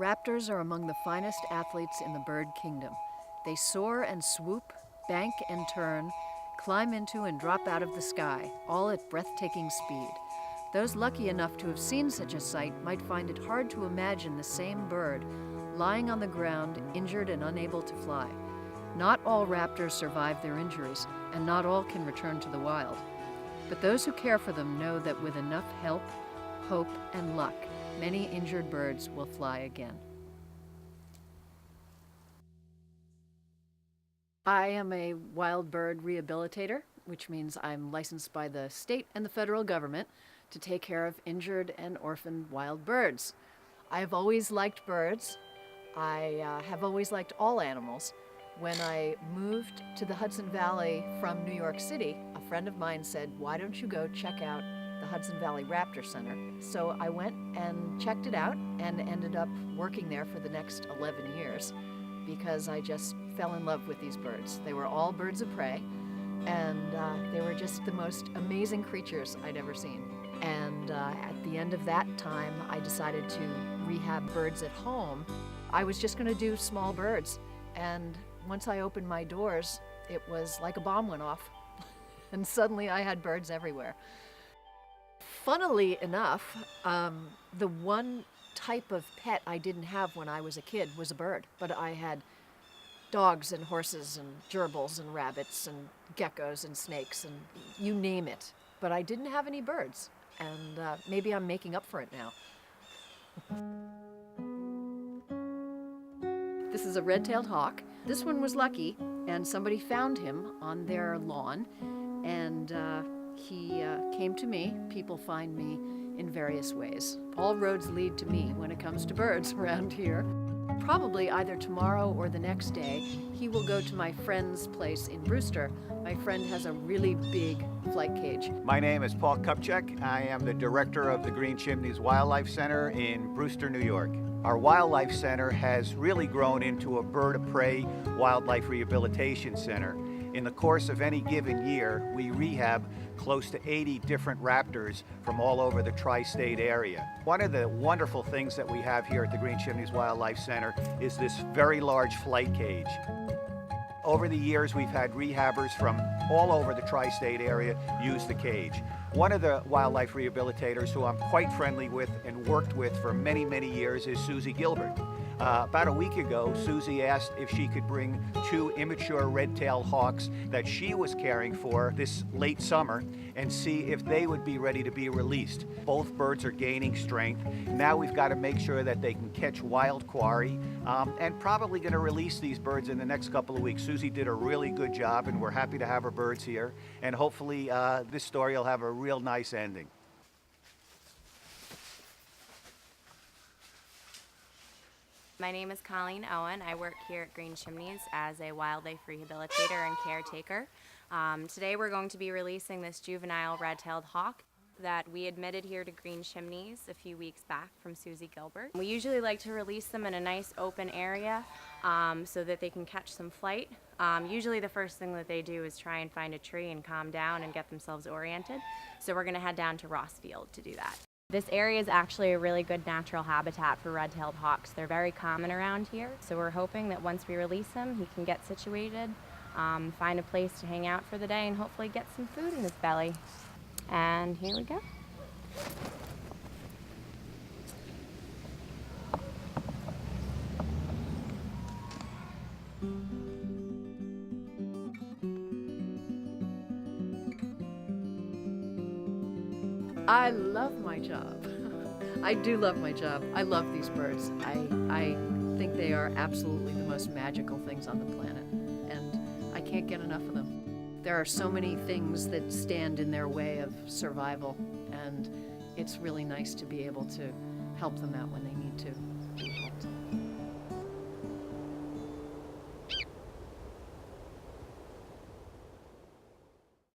Raptors are among the finest athletes in the bird kingdom. They soar and swoop, bank and turn, climb into and drop out of the sky, all at breathtaking speed. Those lucky enough to have seen such a sight might find it hard to imagine the same bird lying on the ground, injured and unable to fly. Not all raptors survive their injuries, and not all can return to the wild. But those who care for them know that with enough help, hope, and luck, many injured birds will fly again. I am a wild bird rehabilitator, which means I'm licensed by the state and the federal government to take care of injured and orphaned wild birds. I have always liked birds. I have always liked all animals. When I moved to the Hudson Valley from New York City, a friend of mine said, "Why don't you go check out the Hudson Valley Raptor Center?" So I went and checked it out and ended up working there for the next 11 years because I just fell in love with these birds. They were all birds of prey, and they were just the most amazing creatures I'd ever seen. And at the end of that time, I decided to rehab birds at home. I was just going to do small birds, and once I opened my doors, it was like a bomb went off, and suddenly I had birds everywhere. Funnily enough, the one type of pet I didn't have when I was a kid was a bird, but I had dogs and horses and gerbils and rabbits and geckos and snakes and you name it, but I didn't have any birds, and maybe I'm making up for it now. This is a red-tailed hawk. This one was lucky, and somebody found him on their lawn, and he came to me. People find me in various ways. All roads lead to me when it comes to birds around here. Probably either tomorrow or the next day, he will go to my friend's place in Brewster. My friend has a really big flight cage. My name is Paul Kupchak. I am the director of the Green Chimneys Wildlife Center in Brewster, New York. Our wildlife center has really grown into a bird of prey wildlife rehabilitation center. In the course of any given year, we rehab close to 80 different raptors from all over the tri-state area. One of the wonderful things that we have here at the Green Chimneys Wildlife Center is this very large flight cage. Over the years, we've had rehabbers from all over the tri-state area use the cage. One of the wildlife rehabilitators who I'm quite friendly with and worked with for many, many years is Susie Gilbert. About a week ago, Susie asked if she could bring 2 immature red-tailed hawks that she was caring for this late summer and see if they would be ready to be released. Both birds are gaining strength. Now we've got to make sure that they can catch wild quarry, and probably going to release these birds in the next couple of weeks. Susie did a really good job, and we're happy to have her birds here, and hopefully this story will have a real nice ending. My name is Colleen Owen. I work here at Green Chimneys as a wildlife rehabilitator and caretaker. Today we're going to be releasing this juvenile red-tailed hawk that we admitted here to Green Chimneys a few weeks back from Susie Gilbert. We usually like to release them in a nice open area so that they can catch some flight. Usually the first thing that they do is try and find a tree and calm down and get themselves oriented. So we're going to head down to Rossfield to do that. This area is actually a really good natural habitat for red-tailed hawks. They're very common around here, so we're hoping that once we release him, he can get situated, find a place to hang out for the day, and hopefully get some food in his belly. And here we go. I love my job. I do love my job. I love these birds. I think they are absolutely the most magical things on the planet, and I can't get enough of them. There are so many things that stand in their way of survival, and it's really nice to be able to help them out when they need to.